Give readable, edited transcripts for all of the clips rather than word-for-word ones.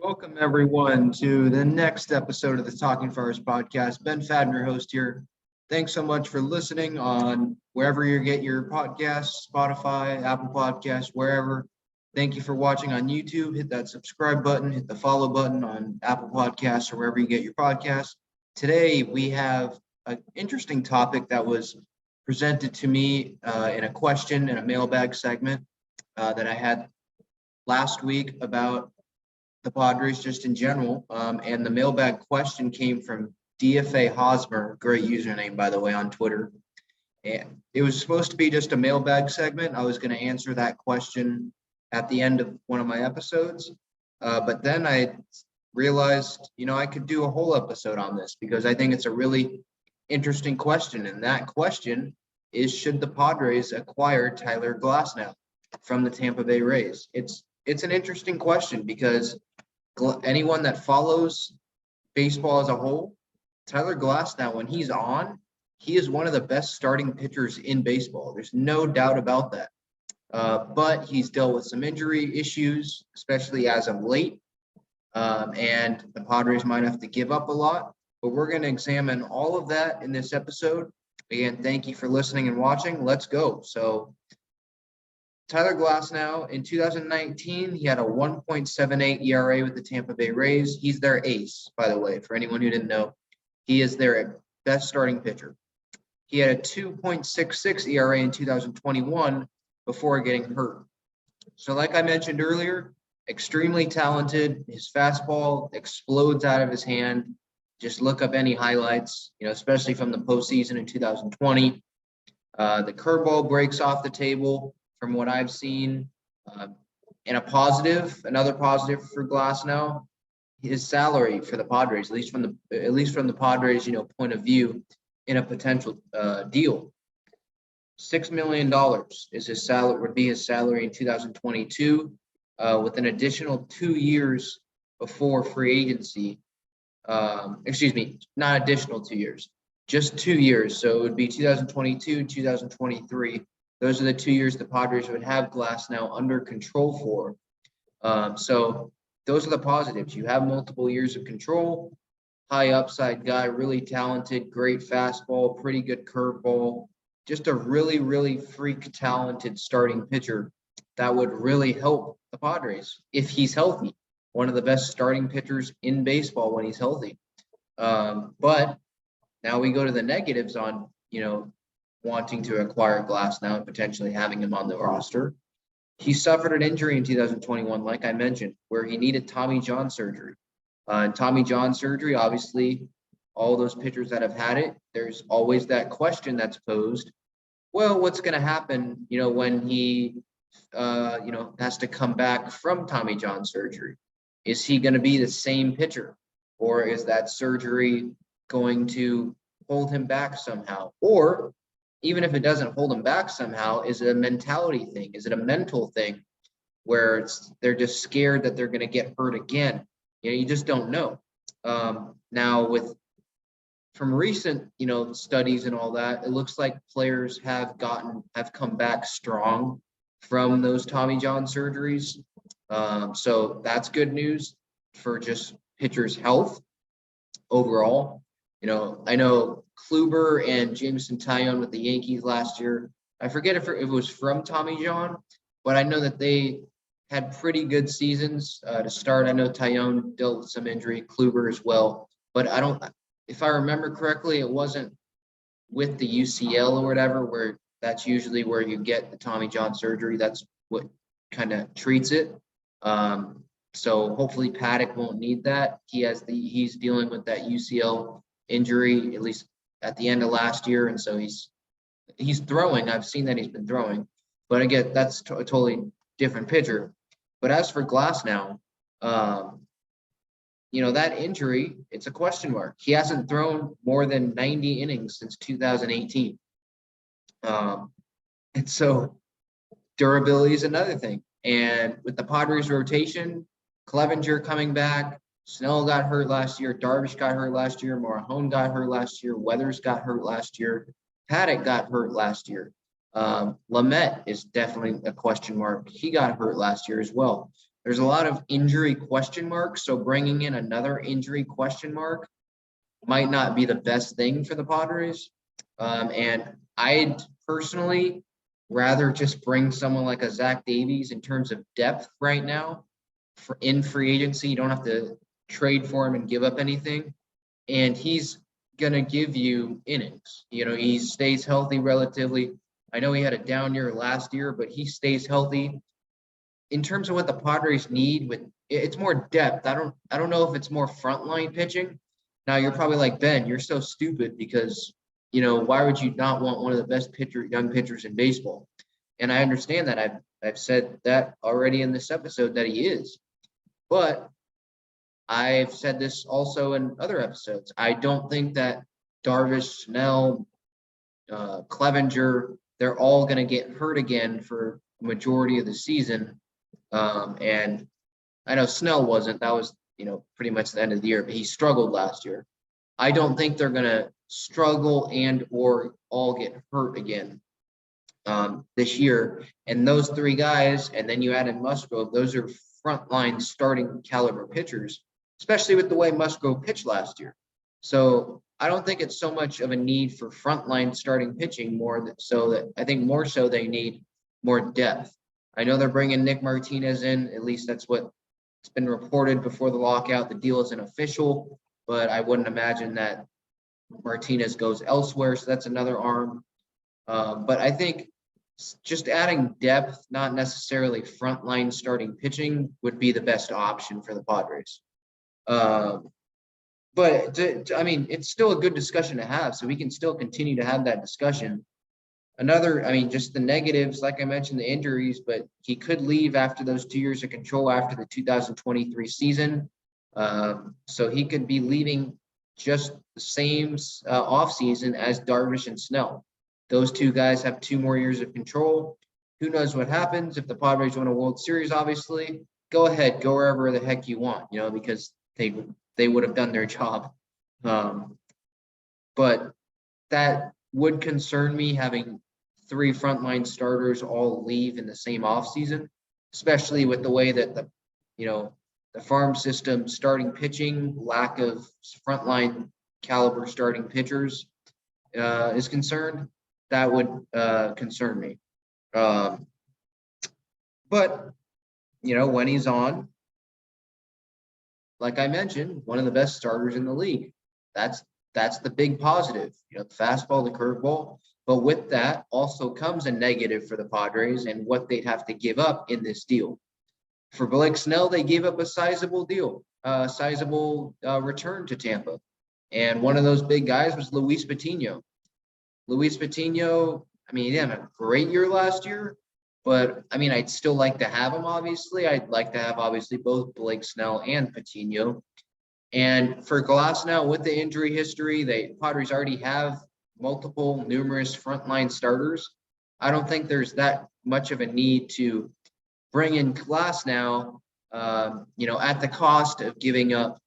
Welcome, everyone, to the next episode of the Talking Friars podcast. Ben Fadden, your host here. Thanks so much for listening on wherever you get your podcasts, Spotify, Apple Podcasts, wherever. Thank you for watching on YouTube. Hit that subscribe button, hit the follow button on Apple Podcasts or wherever you get your podcasts. Today, we have an interesting topic that was presented to me in a question in a mailbag segment that I had last week about the Padres just in general. And the mailbag question came from DFA Hosmer, great username, by the way, on Twitter. And it was supposed to be just a mailbag segment. I was going to answer that question at the end of one of my episodes. But then I realized, I could do a whole episode on this because I think it's a really interesting question. And that question is, should the Padres acquire Tyler Glasnow from the Tampa Bay Rays? It's an interesting question because anyone that follows baseball as a whole, Tyler Glasnow, when he's on, he is one of the best starting pitchers in baseball. There's no doubt about that. But he's dealt with some injury issues, especially as of late. And the Padres might have to give up a lot. But we're going to examine all of that in this episode. Again, thank you for listening and watching. Let's go. So Tyler Glasnow, in 2019, he had a 1.78 ERA with the Tampa Bay Rays. He's their ace, by the way, for anyone who didn't know. He is their best starting pitcher. He had a 2.66 ERA in 2021 before getting hurt. So like I mentioned earlier, extremely talented. His fastball explodes out of his hand. Just look up any highlights, especially from the postseason in 2020. The curveball breaks off the table. From what I've seen, and another positive for Glasnow, his salary for the Padres, at least from the Padres, point of view, in a potential deal, $6 million is his salary. Would be his salary in 2022, with an additional 2 years before free agency. Not additional 2 years, just 2 years. So it would be 2022, 2023. Those are the 2 years the Padres would have Glasnow under control for. So those are the positives. You have multiple years of control, high upside guy, really talented, great fastball, pretty good curveball, just a really, really freak talented starting pitcher that would really help the Padres if he's healthy. One of the best starting pitchers in baseball when he's healthy. But now we go to the negatives on, wanting to acquire Glasnow and potentially having him on the roster. He suffered an injury in 2021, like I mentioned, where he needed Tommy John surgery. And Tommy John surgery, obviously, all those pitchers that have had it, there's always that question that's posed. Well, what's going to happen, when he, has to come back from Tommy John surgery? Is he going to be the same pitcher? Or is that surgery going to hold him back somehow? Or even if it doesn't hold them back somehow, is it a mentality thing? Is it a mental thing where they're just scared that they're going to get hurt again? You just don't know. Now, from recent, studies and all that, it looks like players have come back strong from those Tommy John surgeries. So that's good news for just pitchers' health overall. I know Kluber and Jameson Taillon with the Yankees last year. I forget if it was from Tommy John, but I know that they had pretty good seasons to start. I know Taillon dealt with some injury, Kluber as well. But if I remember correctly, it wasn't with the UCL or whatever, where that's usually where you get the Tommy John surgery. That's what kind of treats it. So hopefully Paddock won't need that. He's dealing with that UCL injury, at least at the end of last year, and so he's throwing. I've seen that he's been throwing, but again, that's a totally different pitcher. But as for Glasnow, that injury, it's a question mark. He hasn't thrown more than 90 innings since 2018, and so durability is another thing. And with the Padres rotation, Clevenger coming back, Snell got hurt last year, Darvish got hurt last year, Morejon got hurt last year, Weathers got hurt last year, Paddock got hurt last year. Lamet is definitely a question mark. He got hurt last year as well. there's a lot of injury question marks. So bringing in another injury question mark might not be the best thing for the Padres. And I'd personally rather just bring someone like a Zach Davies in terms of depth right now for in free agency. You don't have to trade for him and give up anything. And he's going to give you innings. He stays healthy relatively. I know he had a down year last year, but he stays healthy. In terms of what the Padres need, it's more depth. I don't know if it's more frontline pitching. Now you're probably like, Ben, you're so stupid because why would you not want one of the best young pitchers in baseball? And I understand that. I've said that already in this episode that he is. But I've said this also in other episodes. I don't think that Darvish, Snell, Clevenger, they're all going to get hurt again for the majority of the season. And I know Snell wasn't. That was, pretty much the end of the year, but he struggled last year. I don't think they're going to struggle and or all get hurt again this year. And those three guys, and then you add in Musgrove, those are frontline starting caliber pitchers, especially with the way Musgrove pitched last year. So I don't think it's so much of a need for frontline starting pitching I think more so they need more depth. I know they're bringing Nick Martinez in. At least that's what it's been reported before the lockout. The deal isn't official, but I wouldn't imagine that Martinez goes elsewhere. So that's another arm. But I think just adding depth, not necessarily frontline starting pitching, would be the best option for the Padres. But it's still a good discussion to have, so we can still continue to have that discussion. Just the negatives, like I mentioned, the injuries, but he could leave after those 2 years of control after the 2023 season. So he could be leaving just the same offseason as Darvish and Snell. Those two guys have 2 more years of control. Who knows what happens if the Padres win a World Series, obviously. Go ahead, go wherever the heck you want, because they would have done their job. But that would concern me, having 3 frontline starters all leave in the same offseason, especially with the way that the farm system starting pitching, lack of frontline caliber starting pitchers is concerned. That would concern me. But when he's on, like I mentioned, one of the best starters in the league. That's the big positive, the fastball, the curveball. But with that also comes a negative for the Padres and what they'd have to give up in this deal. For Blake Snell, they gave up a sizable return to Tampa. And one of those big guys was Luis Patino. Luis Patino, he didn't have a great year last year, but I'd still like to have him, obviously. I'd like to have, obviously, both Blake Snell and Patino. And for Glasnow, with the injury history, the Padres already have numerous frontline starters. I don't think there's that much of a need to bring in Glasnow, at the cost of giving up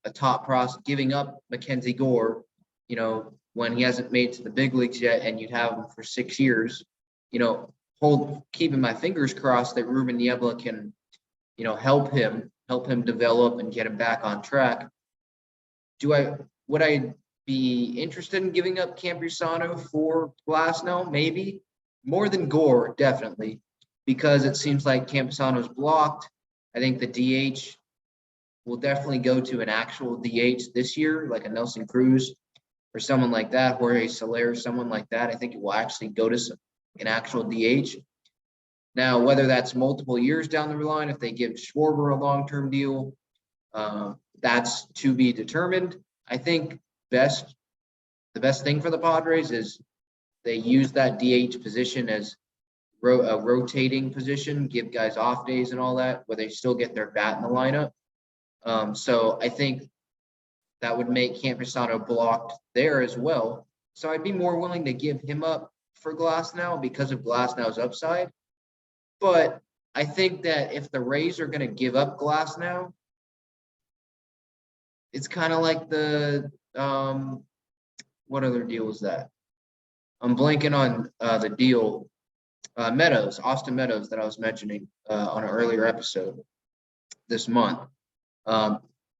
giving up Mackenzie Gore, when he hasn't made to the big leagues yet, and you'd have him for 6 years, keeping my fingers crossed that Ruben Niebla can, help him develop and get him back on track. Would I be interested in giving up Campusano for Glasnow? Maybe. More than Gore, definitely, because it seems like Campusano's blocked. I think the DH will definitely go to an actual DH this year, like a Nelson Cruz or someone like that, Jorge Soler, someone like that. I think it will actually go to an actual DH. Now, whether that's multiple years down the line, if they give Schwarber a long-term deal, that's to be determined. I think the best thing for the Padres is they use that DH position as a rotating position, give guys off days and all that, where they still get their bat in the lineup. So I think that would make Campusano blocked there as well. So I'd be more willing to give him up for Glasnow because of Glasnow's upside. But I think that if the Rays are going to give up Glasnow, it's kind of like the what other deal was that? I'm blanking on the deal. Austin Meadows, that I was mentioning on an earlier episode. this month.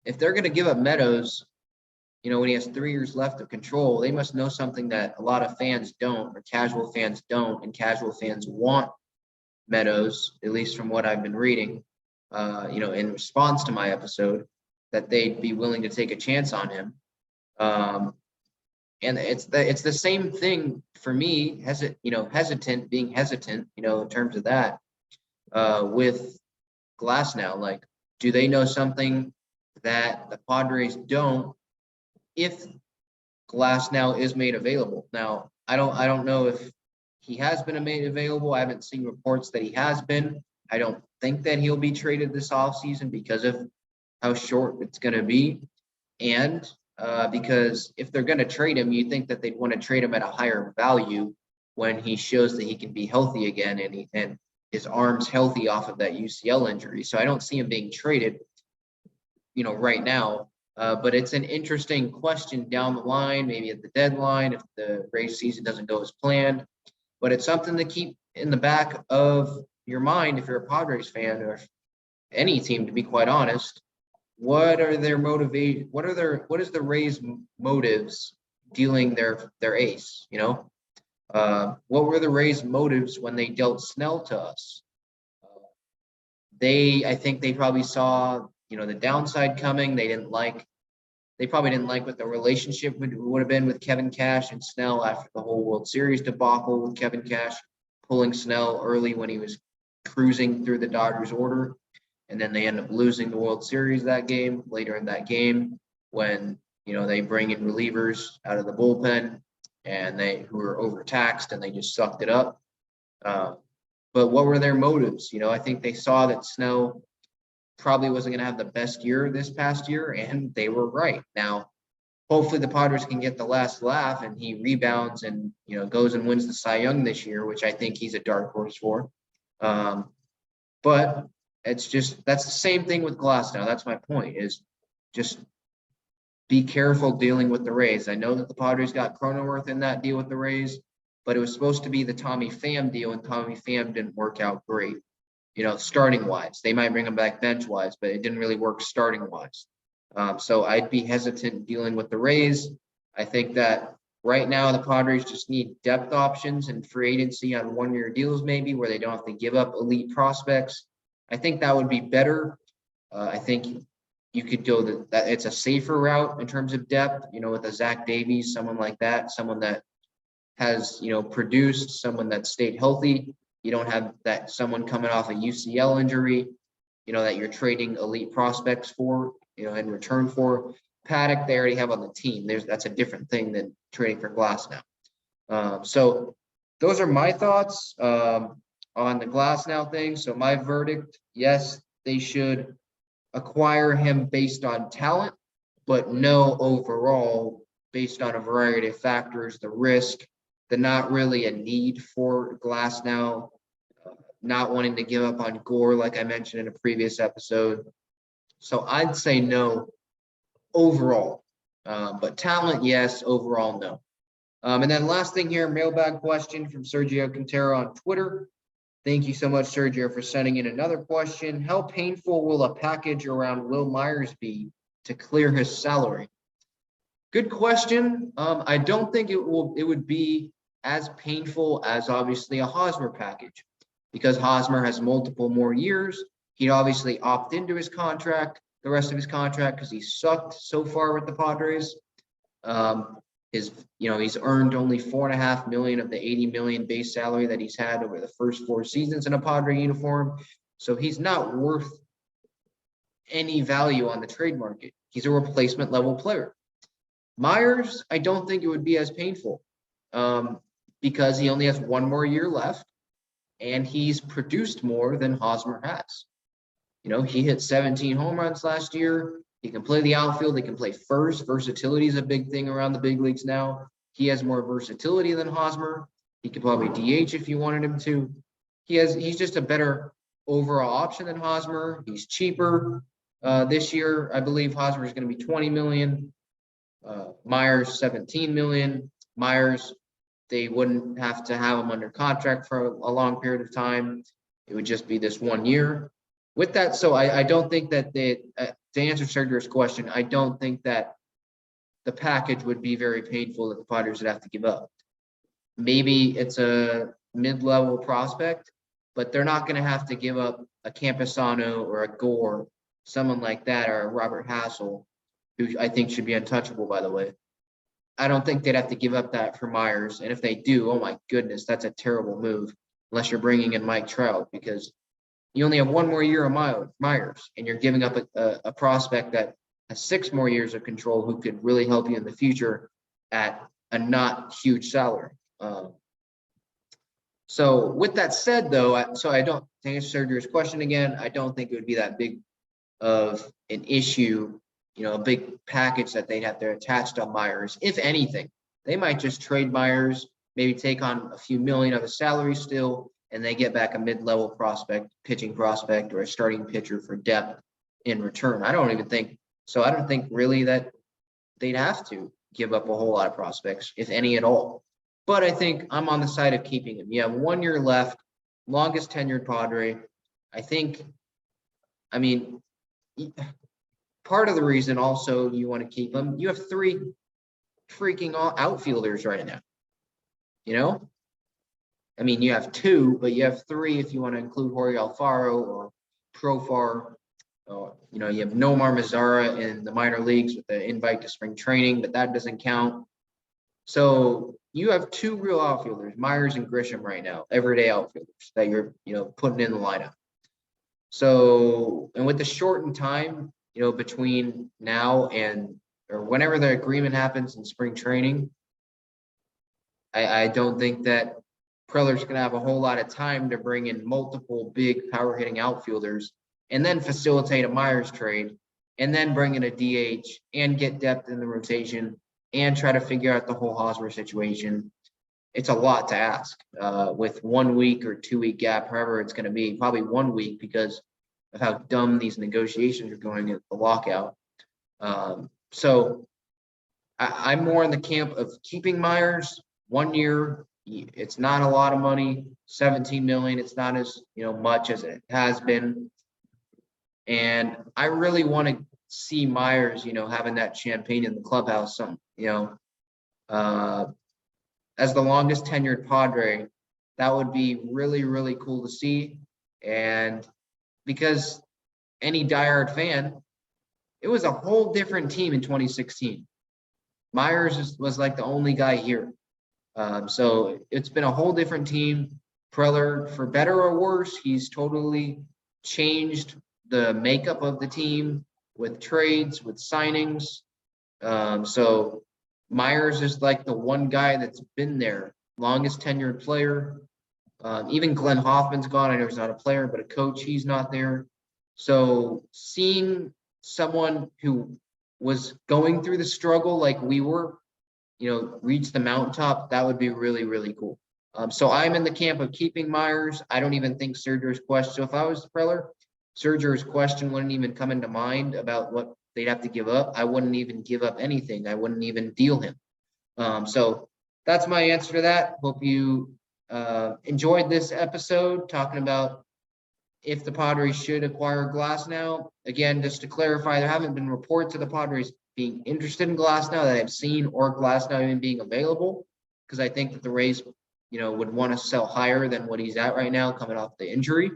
If they're going to give up Meadows, when he has 3 years left of control, they must know something that a lot of fans don't, or casual fans don't, and casual fans want Meadows, at least from what I've been reading, in response to my episode, that they'd be willing to take a chance on him. And it's the same thing for me, being hesitant, in terms of that, with Glasnow. Like, do they know something that the Padres don't if Glasnow is made available? Now, I don't know if he has been made available. I haven't seen reports that he has been. I don't think that he'll be traded this offseason because of how short it's going to be. And because if they're going to trade him, you think that they'd want to trade him at a higher value when he shows that he can be healthy again and his arm's healthy off of that UCL injury. So I don't see him being traded, right now. But it's an interesting question down the line, maybe at the deadline, if the Rays season doesn't go as planned. But it's something to keep in the back of your mind if you're a Padres fan, or any team, to be quite honest. What are their motivate? What is the Rays' motives dealing their ace? What were the Rays' motives when they dealt Snell to us? I think they probably saw, the downside coming. They probably didn't like what the relationship would have been with Kevin Cash and Snell after the whole World Series debacle with Kevin Cash pulling Snell early when he was cruising through the Dodgers order. And then they end up losing the World Series later in that game, when, they bring in relievers out of the bullpen and who were overtaxed, and they just sucked it up. But what were their motives? I think they saw that Snell probably wasn't going to have the best year this past year, and they were right. Now, hopefully the Padres can get the last laugh and he rebounds and, goes and wins the Cy Young this year, which I think he's a dark horse for. But that's the same thing with Glasnow. That's my point, is just be careful dealing with the Rays. I know that the Padres got Cronenworth in that deal with the Rays, but it was supposed to be the Tommy Pham deal, and Tommy Pham didn't work out great. Starting wise, they might bring him back bench wise, but it didn't really work starting wise. So I'd be hesitant dealing with the Rays. I think that right now the Padres just need depth options and free agency on 1-year deals, maybe, where they don't have to give up elite prospects. I think that would be better. I think you could go that it's a safer route in terms of depth, with a Zach Davies, someone like that, someone that has, produced, someone that stayed healthy. You don't have that someone coming off a UCL injury, that you're trading elite prospects for, in return for. Paddock, they already have on the team. That's a different thing than trading for Glasnow. So those are my thoughts on the Glasnow thing. So my verdict, yes, they should acquire him based on talent, but no overall based on a variety of factors, the risk, the not really a need for Glasnow, not wanting to give up on Gore, like I mentioned in a previous episode. So I'd say no overall, but talent, yes, overall, no. And then last thing here, mailbag question from Sergio Quintero on Twitter. Thank you so much, Sergio, for sending in another question. How painful will a package around Wil Myers be to clear his salary? Good question. I don't think it would be as painful as obviously a Hosmer package, because Hosmer has multiple more years. He'd obviously opt into his contract, the rest of his contract, because he sucked so far with the Padres. He's earned only $4.5 million of the $80 million base salary that he's had over the first 4 seasons in a Padre uniform. So he's not worth any value on the trade market. He's a replacement level player. Myers, I don't think it would be as painful, because he only has 1 more year left, and he's produced more than Hosmer has. He hit 17 home runs last year. He can play the outfield. He can play first. Versatility is a big thing around the big leagues now. He has more versatility than Hosmer. He could probably DH if you wanted him to. He's just a better overall option than Hosmer. He's cheaper. This year, I believe Hosmer is going to be $20 million. Myers, $17 million. Myers, they wouldn't have to have him under contract for a long period of time. It would just be this 1 year. with that, so I don't think that to answer Sergio's question, I don't think that the package would be very painful that the Padres would have to give up. Maybe it's a mid-level prospect, but they're not going to have to give up a Campusano or a Gore, someone like that, or a Robert Hassel, who I think should be untouchable, by the way. I don't think they'd have to give up that for Myers. And if they do, oh my goodness, that's a terrible move, unless you're bringing in Mike Trout, because you only have one more year of Myers, and you're giving up a prospect that has 6 more years of control who could really help you in the future at a not huge salary. So with that said, though, I don't, to answer Sergio's question again, I don't think it would be that big of an issue, a big package that they'd have to attach to Myers. If anything, they might just trade Myers, maybe take on a few million of his salary still, and they get back a mid-level prospect, pitching prospect, or a starting pitcher for depth in return. I don't think really that they'd have to give up a whole lot of prospects, if any at all. But I think I'm on the side of keeping him. You have 1 year left, longest tenured Padre. Part of the reason also you want to keep him, you have 3 freaking outfielders right now. You have 2, but you have 3 if you want to include Jorge Alfaro or Profar. You have Nomar Mazara in the minor leagues with the invite to spring training, but that doesn't count. So you have 2 real outfielders, Myers and Grisham right now, everyday outfielders that you're, putting in the lineup. So, and with the shortened time, between now or whenever the agreement happens in spring training, I don't think that Preller's going to have a whole lot of time to bring in multiple big power hitting outfielders and then facilitate a Myers trade and then bring in a DH and get depth in the rotation and try to figure out the whole Hosmer situation. It's a lot to ask with 1 week or 2 week gap, however it's going to be, probably 1 week because of how dumb these negotiations are going at the lockout. So I'm more in the camp of keeping Myers 1 year. It's not a lot of money, $17 million. It's not as much as it has been. And I really want to see Myers, having that champagne in the clubhouse, as the longest tenured Padre, that would be really, really cool to see. And because any diehard fan, it was a whole different team in 2016. Myers was like the only guy here. So it's been a whole different team. Preller, for better or worse, he's totally changed the makeup of the team with trades, with signings. So Myers is like the one guy that's been there, longest tenured player. Even Glenn Hoffman's gone. I know he's not a player, but a coach, he's not there. So seeing someone who was going through the struggle like we were, reach the mountaintop, that would be really, really cool. So I'm in the camp of keeping Myers. I don't even think Sergio's question. So if I was Preller, Sergio's question wouldn't even come into mind about what they'd have to give up. I wouldn't even give up anything. I wouldn't even deal him. So that's my answer to that. Hope you enjoyed this episode talking about if the Padres should acquire Glasnow. Again, just to clarify, there haven't been reports of the Padres being interested in Glasnow that I've seen, or Glasnow even being available, because I think that the Rays, would want to sell higher than what he's at right now coming off the injury.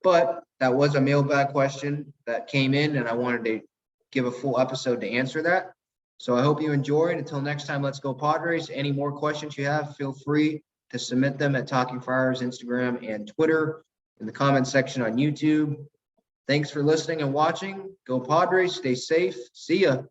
But that was a mailbag question that came in, and I wanted to give a full episode to answer that. So I hope you enjoyed. Until next time, let's go Padres. Any more questions you have, feel free to submit them at Talking Friars, Instagram, and Twitter, in the comment section on YouTube. Thanks for listening and watching. Go Padres. Stay safe. See ya.